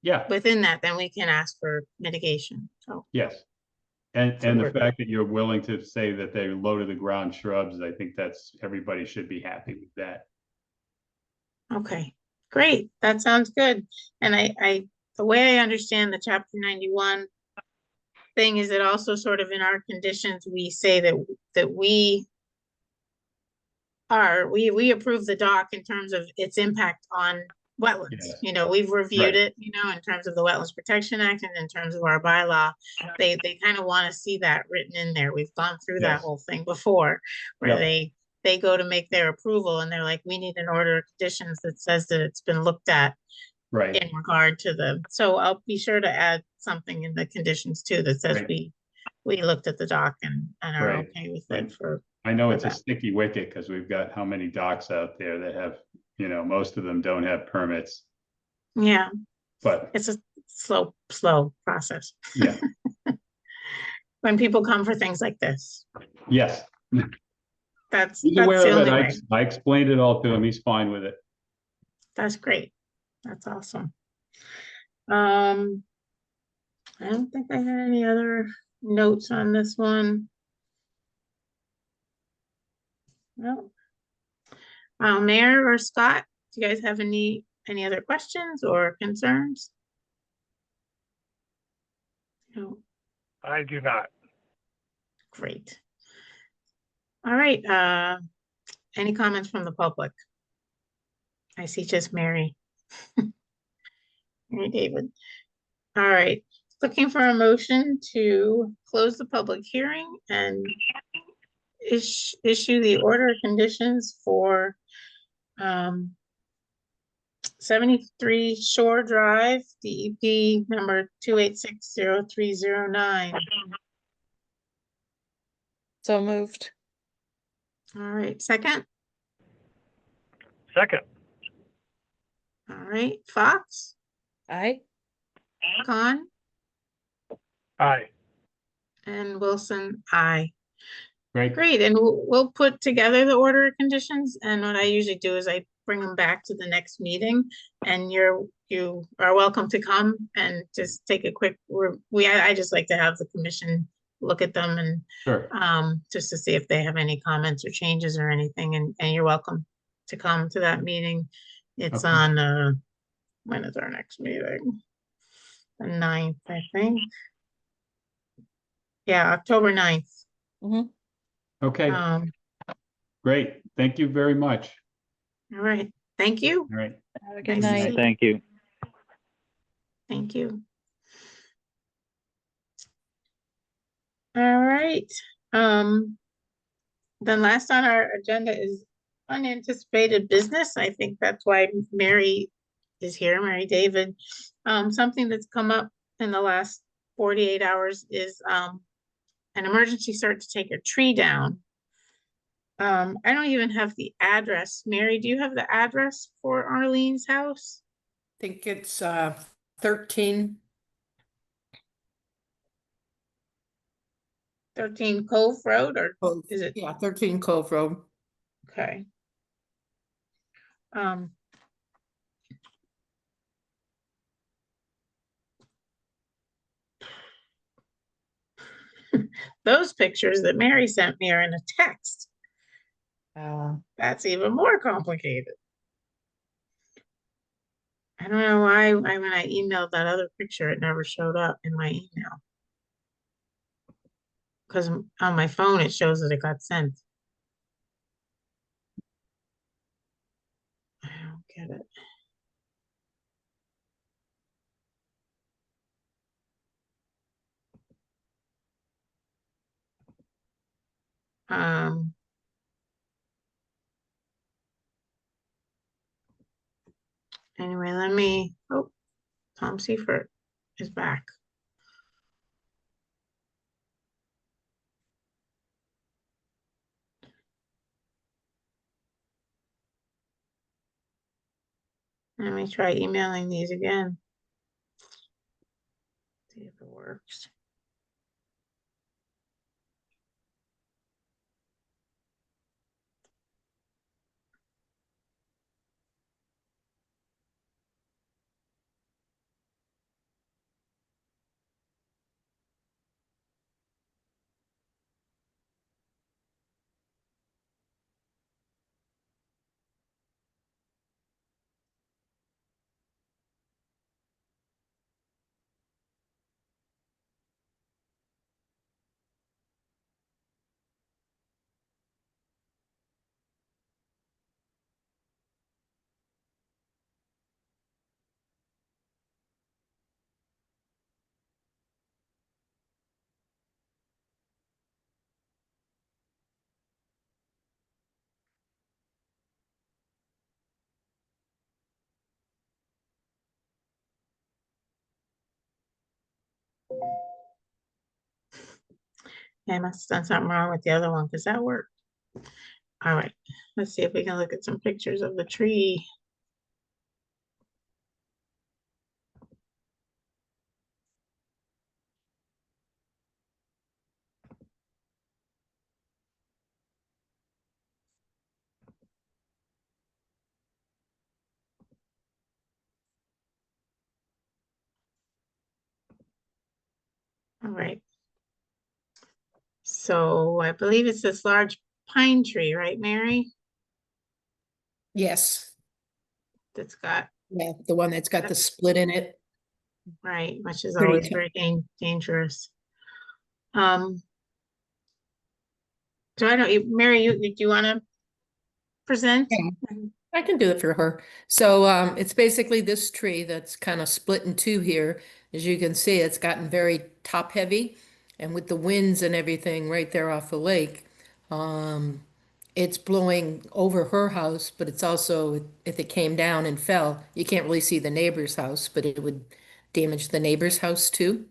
Yeah, within that, then we can ask for mitigation. So, yes. And So the we're fact that you're willing to say that they're low to the ground shrubs, I think everybody should be happy with that. okay, great. That sounds good. And the way I understand the chapter 91 thing is that also sort of in our conditions, we say that we approve the dock in terms of its impact on wetlands. Yes. We've reviewed Right. it, in terms of the Wetlands Protection Act and in terms of our bylaw. They kind of want to see that written in there. We've gone through that Yes. whole thing before, where Yep. they go to make their approval and they're like, we need an order of conditions that says that it's been looked at Right. in regard to so I'll be sure to add something in the conditions too that says Right. we looked at the dock and are Right. okay with Right. it for. I know for it's a that. sticky wicket because we've got how many docks out there that have, most of them don't have permits, Yeah, but it's a slow process. yeah, When people come for things like this, yes. that's He's the aware of only it. way. I explained it all to him. He's fine with it. That's great. That's awesome. I don't think I had any other notes on this one. No. Mayor or Scott, do you guys have any other questions or concerns? No, I do not. great. All right, any comments from the public? I see just Mary. Mary David. All right, looking for a motion to close the public hearing and issue the order of conditions for 73 Shore Drive, DEP number 2860309. So moved. All right, second. Second. All right, Fox, Aye. Khan, Aye. and Wilson, aye. Great. Great, and we'll put together the order of conditions, and what I usually do is I bring them back to the next meeting, and you are welcome to come and just take a quick, I just like to have the commission look at them and Sure. just to see if they have any comments or changes or anything, and you're welcome to come to that meeting. It's Okay. on, when is our next meeting? The 9th, I think. Yeah, October 9th. Mhm. Okay, Um, great. Thank you very much. all right, thank you. All right. Have a good Nice to night. see you. Thank you. Thank you. All right, then last on our agenda is unanticipated business. I think that's why Mary is here, Mary David. Something that's come up in the last 48 hours is, an emergency start to take a tree down. I don't even have the address. Mary, do you have the address for Arlene's house? Think it's 13. 13 Cove Road, or Cove. is it? Yeah, 13 Cove Road. Okay. Um. Those pictures that Mary sent me are in a text. That's even more complicated. I don't know why, when I emailed that other picture, it never showed up in my email. Because on my phone, it shows that it got sent. I don't get it. Um. Anyway, oh, Tom Seifert is back. Let me try emailing these again. See if it works. Yeah, I must have done something wrong with the other one because that worked. All right, let's see if we can look at some pictures of the tree. All right. So I believe it's this large pine tree, right, Mary? Yes. That's got, Yeah, the one that's got the split in it. right, which is Pretty always tough. very dangerous. So I don't, Mary, do you want to present? Yeah. I can do it for her. So it's basically this tree that's kind of split in two here. As you can see, it's gotten very top heavy. And with the winds and everything right there off the lake, it's blowing over her house, but it's also, if it came down and fell, you can't really see the neighbor's house, but it would damage the neighbor's house too.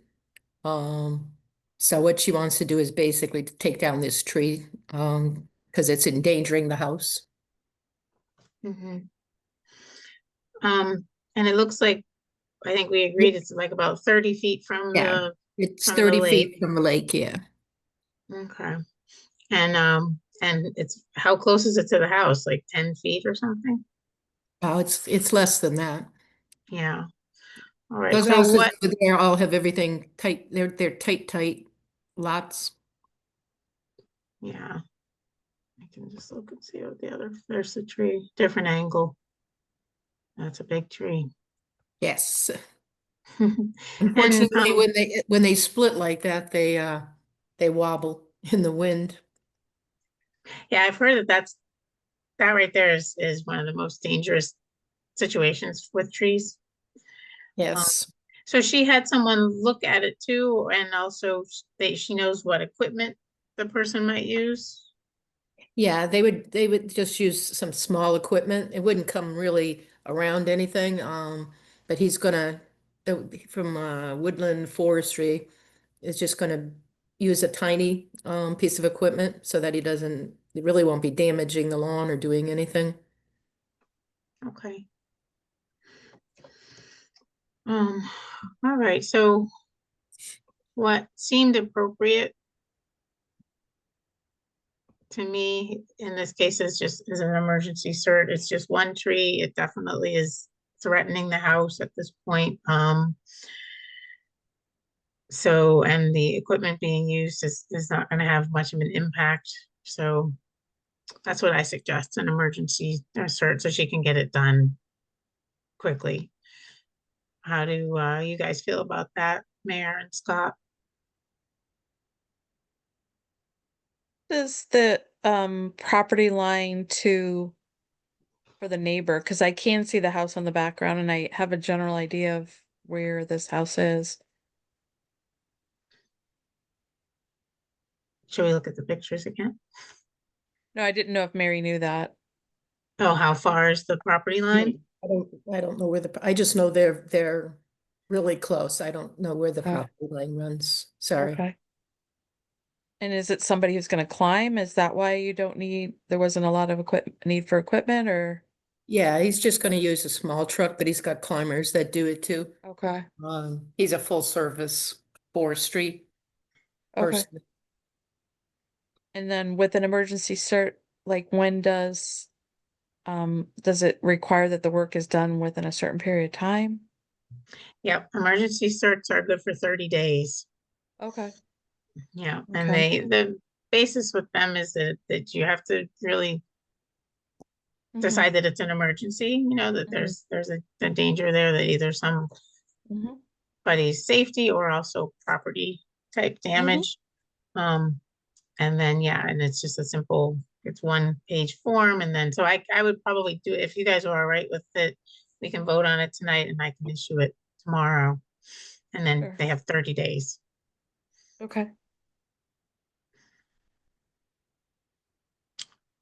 Um, so what she wants to do is basically to take down this tree, because it's endangering the house. Mhm. And it looks like, I think we agreed it's like about 30 feet from Yeah, the, it's from the 30 lake. feet from the lake, yeah. Okay. And it's, how close is it to the house? Like 10 feet or something? Oh, it's less than that. Yeah. All right. Those So houses what, over there all have everything tight. They're tight lots. yeah, I can just look and see what the other, there's the tree, different angle. That's a big tree. Yes. And, Unfortunately, um, when they split like that, they wobble in the wind. yeah, I've heard that right there is one of the most dangerous situations with trees. Yes. So she had someone look at it too, and also she knows what equipment the person might use. Yeah, they would just use some small equipment. It wouldn't come really around anything. But he's gonna from Woodland Forestry is just gonna use a tiny piece of equipment so that it really won't be damaging the lawn or doing anything. Okay. All right, so what seemed appropriate to me in this case is an emergency cert. It's just one tree. It definitely is threatening the house at this point. So, and the equipment being used is not gonna have much of an impact. So that's what I suggest, an emergency cert so she can get it done quickly. How do you guys feel about that, Mayor and Scott? Is the property line to for the neighbor? Because I can see the house on the background and I have a general idea of where this house is. Should we look at the pictures again? No, I didn't know if Mary knew that. Oh, how far is the property line? I don't know I just know they're really close. I don't know where the Okay. property line runs. Sorry. Okay. And is it somebody who's gonna climb? Is that why you don't there wasn't a lot of need for equipment or? Yeah, he's just gonna use a small truck, but he's got climbers that do it too. Okay, He's a full service forestry okay. person. And then with an emergency cert, like when does it require that the work is done within a certain period of time? Yep, emergency certs are good for 30 days. Okay, Yeah, and okay. the basis with them is that you have to really Mhm, decide that it's an emergency, you know, that Mhm. there's a danger there that either mhm, somebody's safety or also property type damage. And then, yeah, and it's just it's 1 page form. And then, so I would probably do it if you guys are all right with it. We can vote on it tonight and I can issue it tomorrow. And then Sure. they have 30 days. Okay.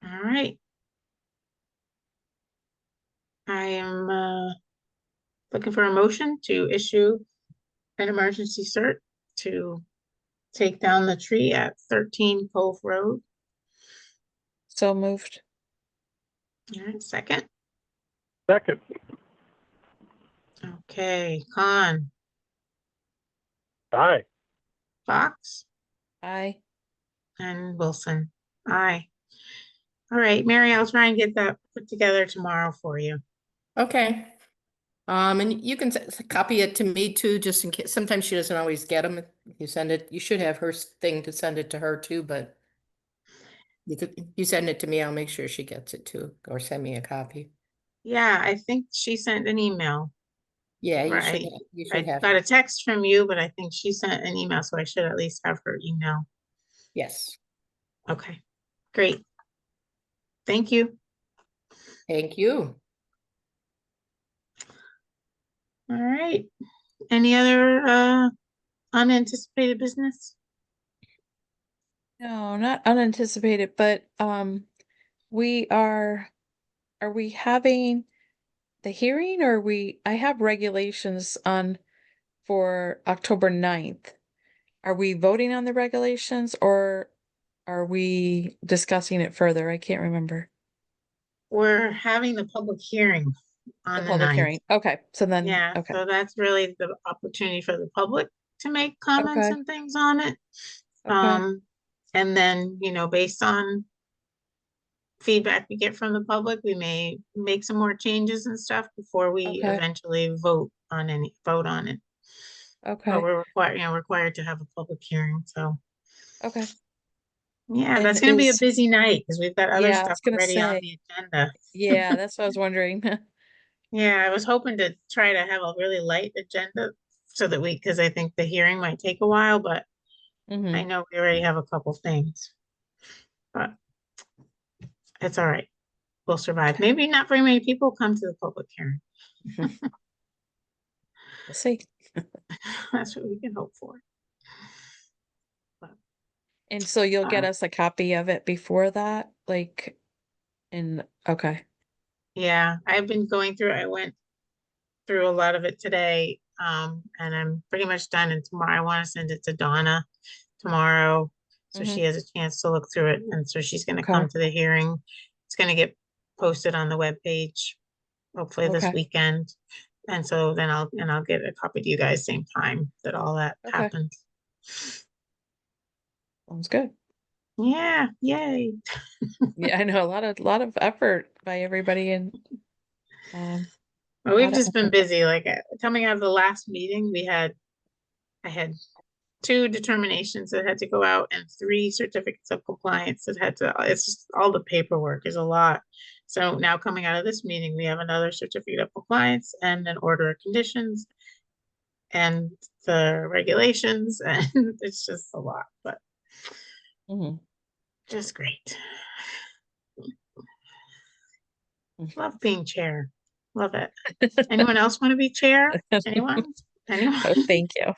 All right. I am looking for a motion to issue an emergency cert to take down the tree at 13 Cove Road. So moved. All right, second. Second. Okay, Khan, Aye. Fox, Aye. and Wilson. Aye. All right, Mary, I'll try and get that put together tomorrow for you. Okay. And you can copy it to me too, just in case. Sometimes she doesn't always get them. You send it, you should have her thing to send it to her too, but you send it to me, I'll make sure she gets it too, or send me a copy. Yeah, I think she sent an email. Yeah, Right. you I should have. got a text from you, but I think she sent an email, so I should at least have her email. Yes. Okay, great. Thank you. Thank you. All right. Any other unanticipated business? No, not unanticipated, but we are we having the hearing or I have regulations on for October 9th. Are we voting on the regulations or are we discussing it further? I can't remember. We're having the public hearing The on the public 9th. hearing. Okay, so then, Yeah, okay, so that's really the opportunity for the public to make comments okay, and things on it. okay, And then, you know, based on feedback we get from the public, we may make some more changes and stuff before we okay, eventually vote on it. But okay, we're required to have a public hearing, so. okay. Yeah, And that's gonna be a is- busy night because we've got other Yeah, I stuff was gonna already on say. the agenda. Yeah, that's what I was wondering. Yeah, I was hoping to try to have a really light agenda so that because I think the hearing might take a while, but I Mhm. know we already have a couple things. But it's all right. We'll survive. Maybe not very many people come to the public hearing. We'll see. That's what we can hope for. And so you'll get Uh, us a copy of it before that, like, okay. Yeah, I've been going through, I went through a lot of it today, and I'm pretty much done. And tomorrow I want to send it to Donna tomorrow. So she Mhm. has a chance to look through it. And so she's gonna Okay. come to the hearing. It's gonna get posted on the webpage, hopefully this Okay. weekend. And so then I'll get a copy to you guys same time that all that Okay. happens. Sounds good. Yeah, yay. Yeah, I know a lot of effort by everybody and Well, we've lot of just been effort. busy, like coming out of the last meeting, I had 2 determinations that had to go out and 3 certificates of compliance that had to, it's just all the paperwork is a lot. So now coming out of this meeting, we have another certificate of compliance and an order of conditions and the regulations, and it's just a lot, but Mhm. just great. Mhm. Love being chair. Love it. Anyone else want to be chair? Anyone? Anyone? Oh, thank you.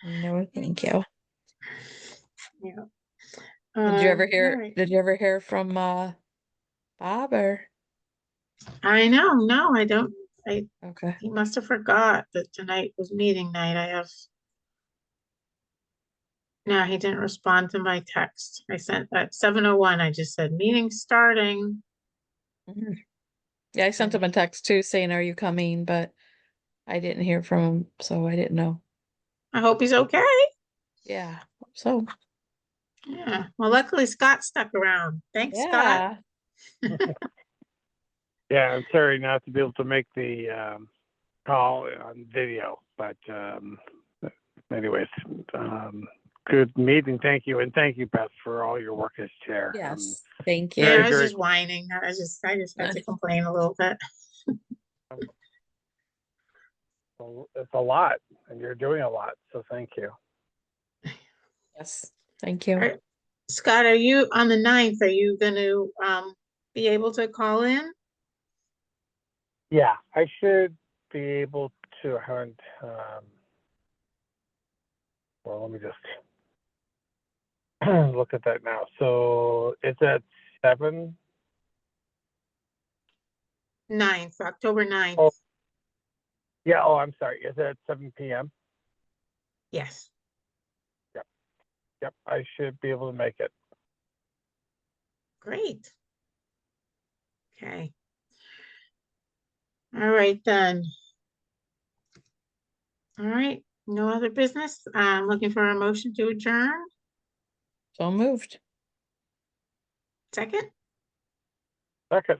No, thank you. Yeah. Did you ever All hear, right. did you ever hear from Bob or? I know, no, I don't, Okay. he must have forgot that tonight was meeting night. No, he didn't respond to my text. I sent at 7:01, I just said, meeting starting. Mhm. Yeah, I sent him a text too saying, are you coming? But I didn't hear from him, so I didn't know. I hope he's okay. Yeah, so, Yeah, well, luckily Scott stuck around. Thanks, Scott. yeah. Yeah, I'm sorry not to be able to make the call on video, but anyways, good meeting. Thank you, and thank you, Beth, for all your work as chair. Yes, thank Yeah, Very, I was very just whining. I just had to complain a little bit. it's a lot, and you're doing a lot, so thank you. Yes, thank you. Are- Scott, are you on the 9th? Are you gonna be able to call in? Yeah, I should be able to hunt. Well, let me just look at that now. So it's at 7. 9th, October 9th. Oh. Yeah. Oh, I'm sorry. Is it at 7 p.m.? Yes. Yep. I should be able to make it. Great. Okay. All right then. All right, no other business. I'm looking for a motion to adjourn. So moved. Second, Second.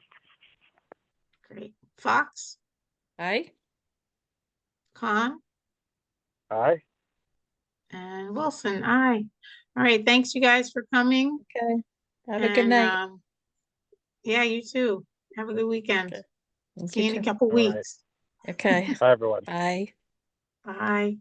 great. Fox, Aye. Khan, Aye. and Wilson, aye. All right, thanks you guys for coming. Okay. Have a good And night. yeah, you too. Have a good weekend. Okay. Thank See you in a too. couple All right. weeks. Okay. Bye, everyone. Bye. Bye.